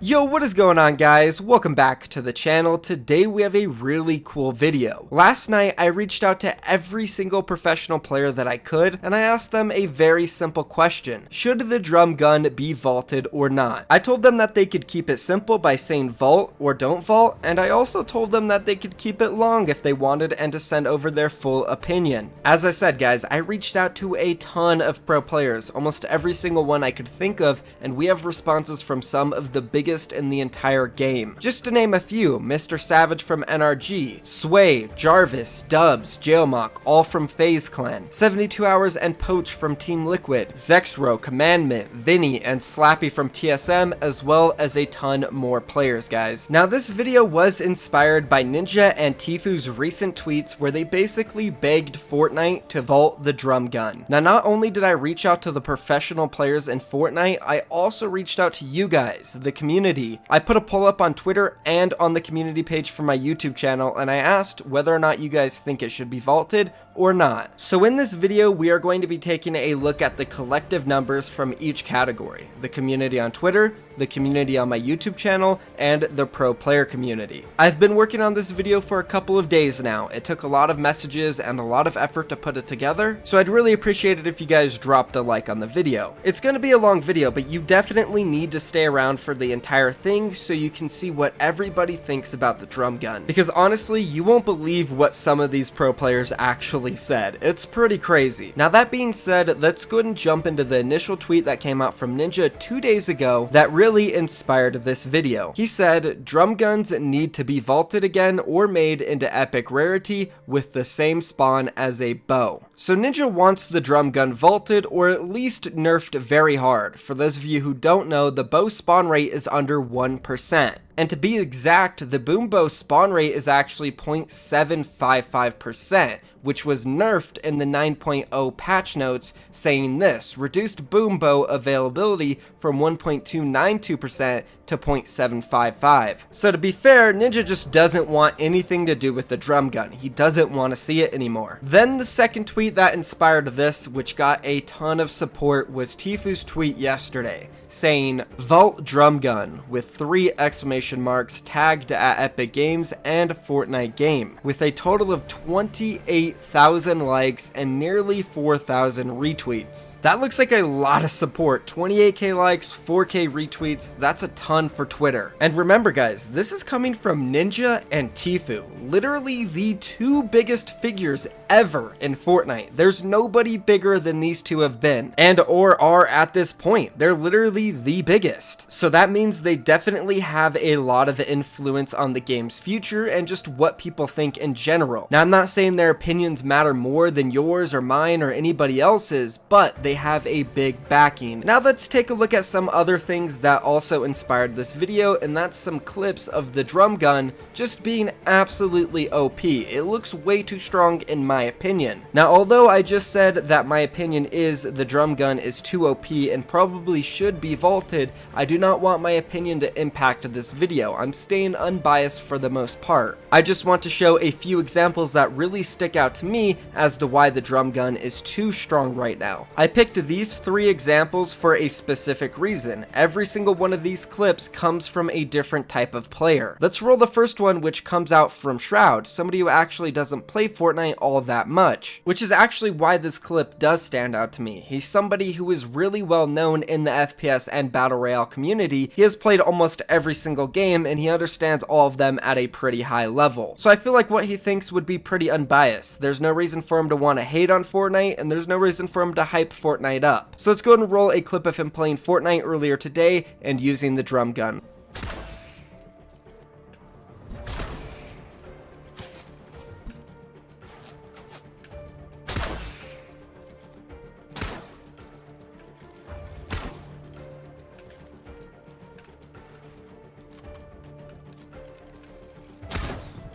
Yo, what is going on, guys? Welcome back to the channel. Today we have a really cool video. Last night I reached out to every single professional player that I could and I asked them a very simple question. Should the drum gun be vaulted or not? I told them that they could keep it simple by saying vault or don't vault, and I also told them that they could keep it long if they wanted and to send over their full opinion. As I said, guys, I reached out to a ton of pro players, almost every single one I could think of, and we have responses from some of the biggest in the entire game. Just to name a few: Mr. Savage from NRG, Sway, Jarvis, Dubs, Jailmock, all from FaZe Clan, 72 Hours and Poach from Team Liquid, Zexro, Commandment, Vinny, and Slappy from TSM, as well as a ton more players, guys. Now, this video was inspired by Ninja and Tfu's recent tweets where they basically begged Fortnite to vault the drum gun. Now, not only did I reach out to the professional players in Fortnite, I also reached out to you guys, the community. I put a poll up on Twitter and on the community page for my YouTube channel, and I asked whether or not you guys think it should be vaulted or not. So in this video, we are going to be taking a look at the collective numbers from each category: the community on Twitter, the community on my YouTube channel, and the pro player community. I've been working on this video for a couple of days now. It took a lot of messages and a lot of effort to put it together, so I'd really appreciate it if you guys dropped a like on the video. It's going to be a long video, but you definitely need to stay around for the entire thing so you can see what everybody thinks about the drum gun, because honestly, you won't believe what some of these pro players actually said. It's pretty crazy. Now, that being said, let's go ahead and jump into the initial tweet that came out from Ninja 2 days ago that really inspired this video. He said, "Drum guns need to be vaulted again or made into epic rarity with the same spawn as a bow." So Ninja wants the drum gun vaulted or at least nerfed very hard. For those of you who don't know, the bow spawn rate is under 1%. And to be exact, the boom bow spawn rate is actually 0.755%, which was nerfed in the 9.0 patch notes, saying this: reduced boom bow availability from 1.292% to 0.755. So to be fair, Ninja just doesn't want anything to do with the drum gun. He doesn't want to see it anymore. Then the second tweet that inspired this, which got a ton of support, was Tfu's tweet yesterday, saying "Vault drum gun" with 3 exclamation marks tagged at Epic Games and Fortnite game, with a total of 28,000 likes and nearly 4,000 retweets. That looks like a lot of support. 28k likes, 4k retweets, that's a ton for Twitter. And remember, guys, this is coming from Ninja and Tfu, literally the 2 biggest figures ever in Fortnite. There's nobody bigger than these 2 have been, and or are at this point. They're literally the biggest. So that means they definitely have a lot of influence on the game's future and just what people think in general. Now, I'm not saying their opinions matter more than yours or mine or anybody else's, but they have a big backing. Now let's take a look at some other things that also inspired this video, and that's some clips of the drum gun just being absolutely OP. It looks way too strong in my opinion. Now, although I just said that my opinion is the drum gun is too OP and probably should be vaulted, I do not want my opinion to impact this video. I'm staying unbiased for the most part. I just want to show a few examples that really stick out to me as to why the drum gun is too strong right now. I picked these 3 examples for a specific reason. Every single one of these clips comes from a different type of player. Let's roll the first one, which comes out from Shroud, somebody who actually doesn't play Fortnite all that much, which is actually why this clip does stand out to me. He's somebody who is really well known in the FPS and Battle Royale community. He has played almost every single game and he understands all of them at a pretty high level. So I feel like what he thinks would be pretty unbiased. There's no reason for him to want to hate on Fortnite, and there's no reason for him to hype Fortnite up. So let's go ahead and roll a clip of him playing Fortnite earlier today and using the drum gun.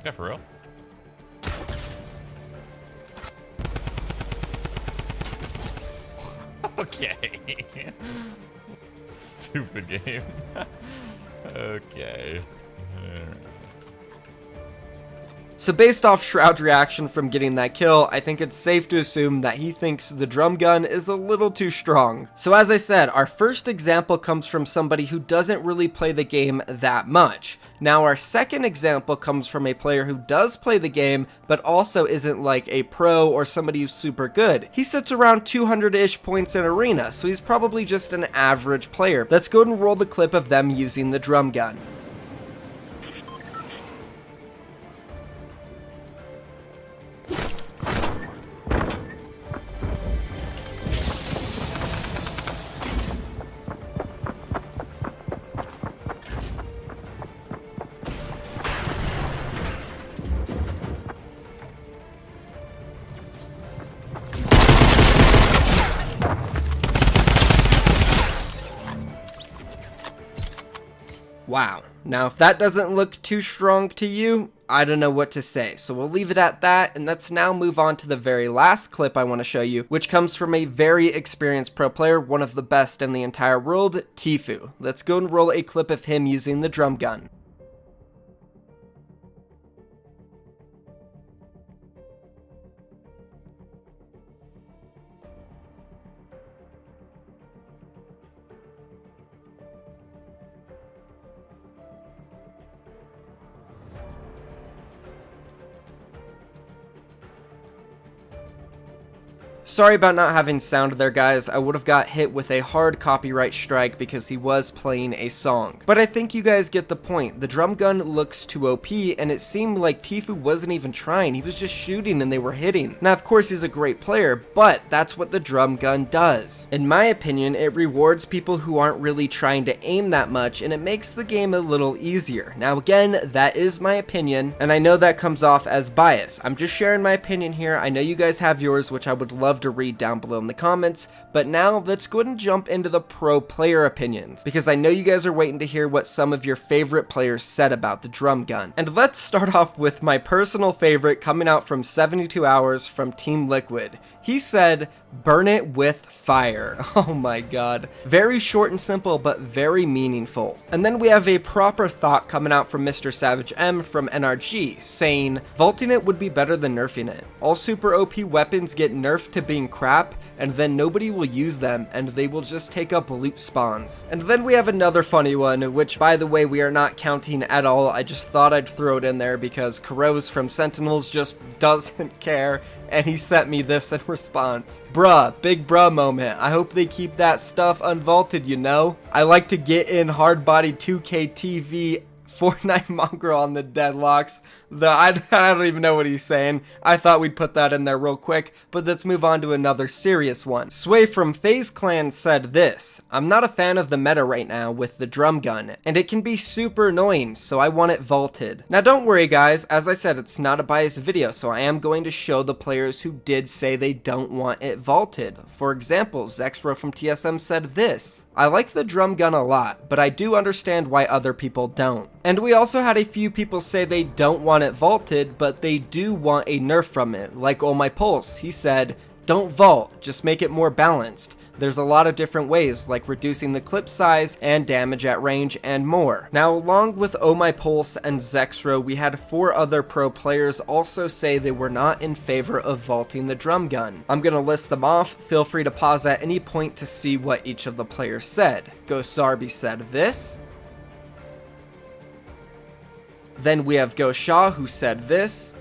Yeah, for real? Okay. Stupid game. Okay. So based off Shroud's reaction from getting that kill, I think it's safe to assume that he thinks the drum gun is a little too strong. So as I said, our first example comes from somebody who doesn't really play the game that much. Now our second example comes from a player who does play the game, but also isn't like a pro or somebody who's super good. He sits around 200-ish points in Arena, so he's probably just an average player. Let's go and roll the clip of them using the drum gun. Wow. Now, if that doesn't look too strong to you, I don't know what to say. So we'll leave it at that, and let's now move on to the very last clip I want to show you, which comes from a very experienced pro player, one of the best in the entire world, Tfue. Let's go and roll a clip of him using the drum gun. Sorry about not having sound there, guys. I would have got hit with a hard copyright strike because he was playing a song. But I think you guys get the point. The drum gun looks too OP, and it seemed like Tfue wasn't even trying. He was just shooting and they were hitting. Now, of course, he's a great player, but that's what the drum gun does. In my opinion, it rewards people who aren't really trying to aim that much, and it makes the game a little easier. Now, again, that is my opinion, and I know that comes off as bias. I'm just sharing my opinion here. I know you guys have yours, which I would love to read down below in the comments, but now let's go ahead and jump into the pro player opinions, because I know you guys are waiting to hear what some of your favorite players said about the drum gun. And let's start off with my personal favorite coming out from 72 Hours from Team Liquid. He said, "Burn it with fire." Oh my god. Very short and simple, but very meaningful. And then we have a proper thought coming out from Mr. Savage M from NRG, saying, "Vaulting it would be better than nerfing it. All super OP weapons get nerfed to being crap, and then nobody will use them, and they will just take up loot spawns." And then we have another funny one, which by the way we are not counting at all. I just thought I'd throw it in there because Kuroz from Sentinels just doesn't care, and he sent me this in response. "Bruh, big bruh moment. I hope they keep that stuff unvaulted, you know? I like to get in hard body 2K TV Fortnite mongrel on the deadlocks." I don't even know what he's saying. I thought we'd put that in there real quick, but let's move on to another serious one. Sway from FaZe Clan said this: "I'm not a fan of the meta right now with the drum gun, and it can be super annoying, so I want it vaulted." Now don't worry guys, as I said, it's not a biased video, so I am going to show the players who did say they don't want it vaulted. For example, Zexro from TSM said this: "I like the drum gun a lot, but I do understand why other people don't." And we also had a few people say they don't want it vaulted, but they do want a nerf from it, like Oh My Pulse. He said, "Don't vault, just make it more balanced. There's a lot of different ways, like reducing the clip size and damage at range and more." Now, along with Oh My Pulse and Zexro, we had 4 other pro players also say they were not in favor of vaulting the drum gun. I'm gonna list them off. Feel free to pause at any point to see what each of the players said. Gosarbi said this. Then we have Go Shaw, who said this.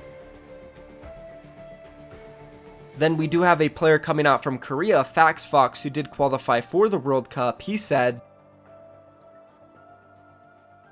Then we do have a player coming out from Korea, Fax Fox, who did qualify for the World Cup. He said.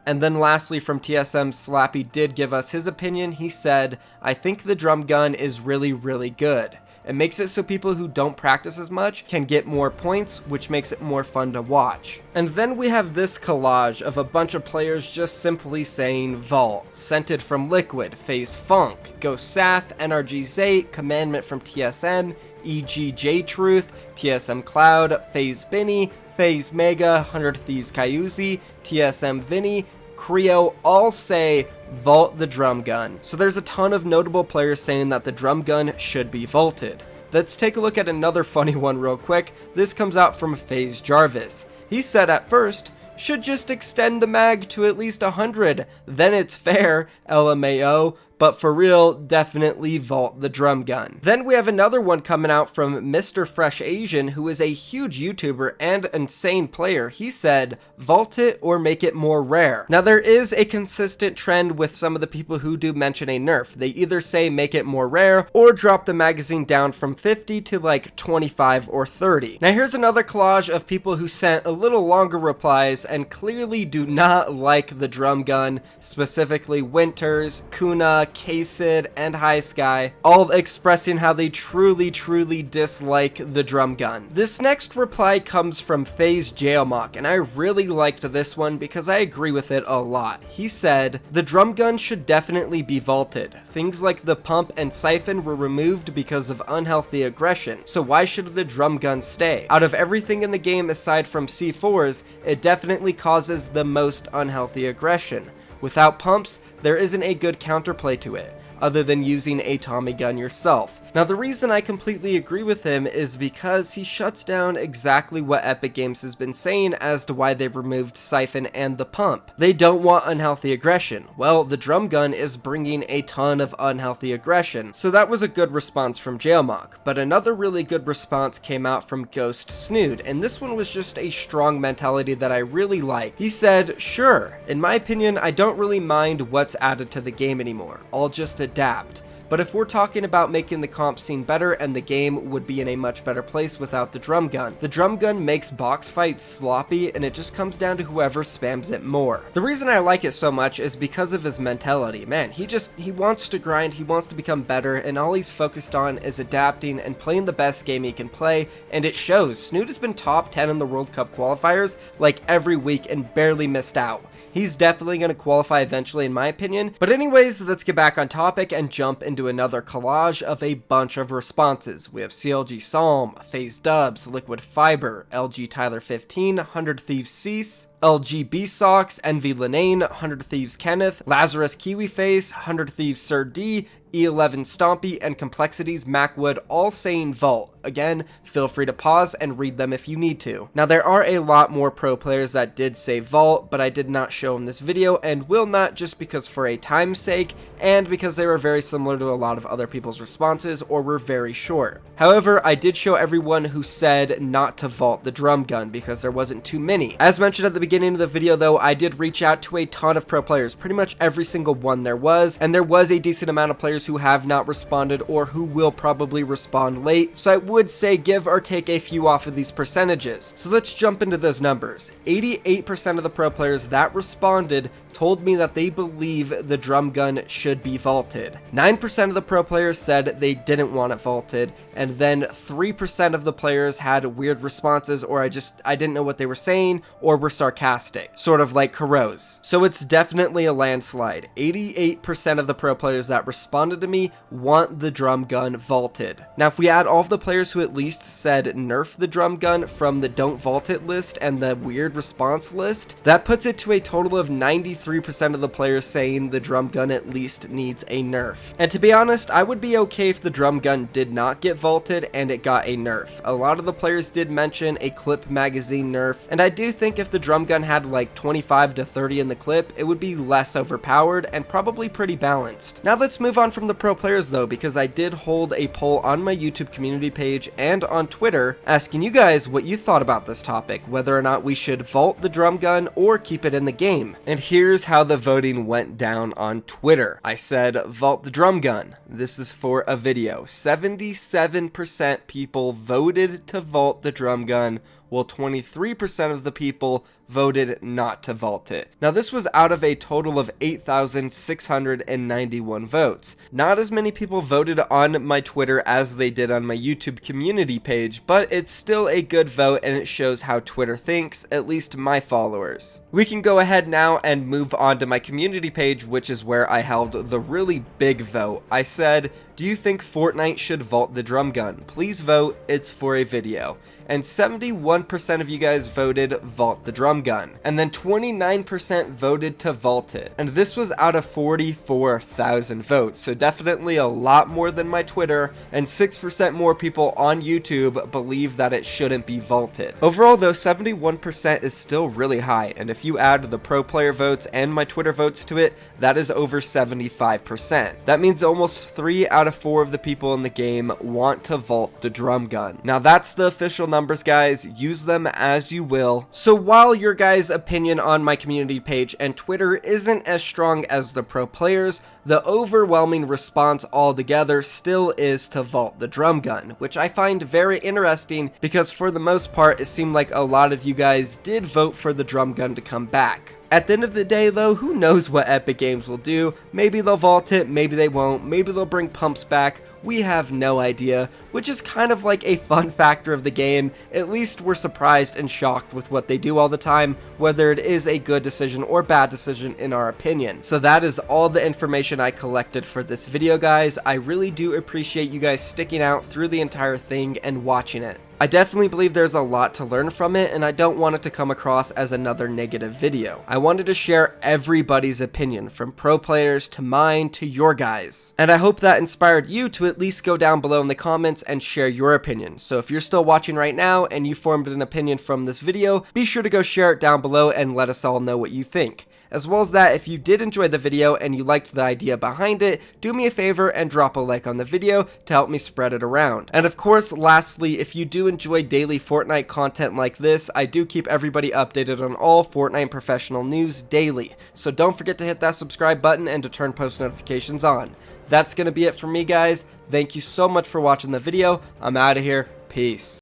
And then lastly from TSM, Slappy did give us his opinion. He said, "I think the drum gun is really, really good. It makes it so people who don't practice as much can get more points, which makes it more fun to watch." And then we have this collage of a bunch of players just simply saying vault. Scented from Liquid, FaZe Funk, Go Sath, NRG Zate, Commandment from TSM, EGJ Truth, TSM Cloud, FaZe Binny, FaZe Mega, 100 Thieves Kayuzi, TSM Vinny, Creo all say vault the drum gun. So there's a ton of notable players saying that the drum gun should be vaulted. Let's take a look at another funny one real quick. This comes out from FaZe Jarvis. He said at first, "Should just extend the mag to at least 100, then it's fair, LMAO, but for real, definitely vault the drum gun. Then we have another one coming out from Mr. Fresh Asian, who is a huge YouTuber and insane player. He said, vault it or make it more rare. Now there is a consistent trend with some of the people who do mention a nerf. They either say make it more rare or drop the magazine down from 50 to like 25 or 30. Now here's another collage of people who sent a little longer replies and clearly do not like the drum gun, specifically Winters, Kuna, Ksid, and High Sky, all expressing how they truly dislike the drum gun. This next reply comes from FaZe Jailmock, and I really liked this one because I agree with it a lot. He said, the drum gun should definitely be vaulted. Things like the pump and siphon were removed because of unhealthy aggression, so why should the drum gun stay? Out of everything in the game aside from C4s, it definitely causes the most unhealthy aggression. Without pumps, there isn't a good counterplay to it, other than using a Tommy gun yourself. Now the reason I completely agree with him is because he shuts down exactly what Epic Games has been saying as to why they removed Siphon and the pump. They don't want unhealthy aggression. Well, the drum gun is bringing a ton of unhealthy aggression, so that was a good response from Jailmock. But another really good response came out from Ghost Snood, and this one was just a strong mentality that I really like. He said, sure, in my opinion, I don't really mind what's added to the game anymore. I'll just adapt. But if we're talking about making the comp scene better and the game would be in a much better place without the drum gun makes box fights sloppy and it just comes down to whoever spams it more. The reason I like it so much is because of his mentality. Man, he wants to grind, he wants to become better, and all he's focused on is adapting and playing the best game he can play, and it shows. Snood has been top 10 in the World Cup qualifiers like every week and barely missed out. He's definitely going to qualify eventually in my opinion. But anyways, let's get back on topic and jump into another collage of a bunch of responses. We have CLG Psalm, FaZe Dubs, Liquid Fiber, LG Tyler 15, 100 Thieves Cease, LG B-Sox, Envy Linane, 100 Thieves Kenneth, Lazarus Kiwi Face, 100 Thieves Sir D, E11 Stompy, and Complexities Macwood all saying vault. Again, feel free to pause and read them if you need to. Now there are a lot more pro players that did say vault, but I did not show in this video and will not, just because for a time's sake and because they were very similar to a lot of other people's responses or were very short. However, I did show everyone who said not to vault the drum gun because there wasn't too many. As mentioned at the beginning of the video though, I did reach out to a ton of pro players, pretty much every single one there was, and there was a decent amount of players who have not responded or who will probably respond late, so I would say give or take a few off of these percentages. So let's jump into those numbers. 88% of the pro players that responded told me that they believe the drum gun should be vaulted. 9% of the pro players said they didn't want it vaulted, and then 3% of the players had weird responses, or I didn't know what they were saying or were sarcastic, sort of like Kuro's. So it's definitely a landslide. 88% of the pro players that responded to me want the drum gun vaulted. Now if we add all of the players who at least said nerf the drum gun from the don't vault it list and the weird response list, that puts it to a total of 93% of the players saying the drum gun at least needs a nerf. And to be honest, I would be okay if the drum gun did not get vaulted and it got a nerf. A lot of the players did mention a clip magazine nerf, and I do think if the drum gun had like 25 to 30 in the clip, it would be less overpowered and probably pretty balanced. Now let's move on from the pro players though, because I did hold a poll on my YouTube community page and on Twitter asking you guys what you thought about this topic, whether or not we should vault the drum gun or keep it in the game. And here's how the voting went down on Twitter. I said vault the drum gun. This is for a video. 77% people voted to vault the drum gun, while 23% of the people voted not to vault it. Now this was out of a total of 8,691 votes. Not as many people voted on my Twitter as they did on my YouTube community page, but it's still a good vote and it shows how Twitter thinks, at least my followers. We can go ahead now and move on to my community page, which is where I held the really big vote. I said, Do you think Fortnite should vault the drum gun? Please vote, it's for a video. And 71% of you guys voted vault the drum gun. And then 29% voted to vault it. And this was out of 44,000 votes. So definitely a lot more than my Twitter. And 6% more people on YouTube believe that it shouldn't be vaulted. Overall though, 71% is still really high. And if you add the pro player votes and my Twitter votes to it, that is over 75%. That means almost 3 out of 4 of the people in the game want to vault the drum gun. Now that's the official numbers, guys. Use them as you will. So while your guys' opinion on my community page and Twitter isn't as strong as the pro players, the overwhelming response altogether still is to vault the drum gun, which I find very interesting because for the most part it seemed like a lot of you guys did vote for the drum gun to come back. At the end of the day though, who knows what Epic Games will do? Maybe they'll vault it, maybe they won't, maybe they'll bring pumps back, we have no idea, which is kind of like a fun factor of the game. At least we're surprised and shocked with what they do all the time, whether it is a good decision or bad decision in our opinion. So that is all the information I collected for this video, guys. I really do appreciate you guys sticking out through the entire thing and watching it. I definitely believe there's a lot to learn from it, and I don't want it to come across as another negative video. I wanted to share everybody's opinion, from pro players to mine to your guys. And I hope that inspired you to at least go down below in the comments and share your opinion. So if you're still watching right now and you formed an opinion from this video, be sure to go share it down below and let us all know what you think. As well as that, if you did enjoy the video and you liked the idea behind it, do me a favor and drop a like on the video to help me spread it around. And of course, lastly, if you do enjoy daily Fortnite content like this, I do keep everybody updated on all Fortnite professional news daily. So don't forget to hit that subscribe button and to turn post notifications on. That's going to be it for me, guys. Thank you so much for watching the video. I'm out of here. Peace.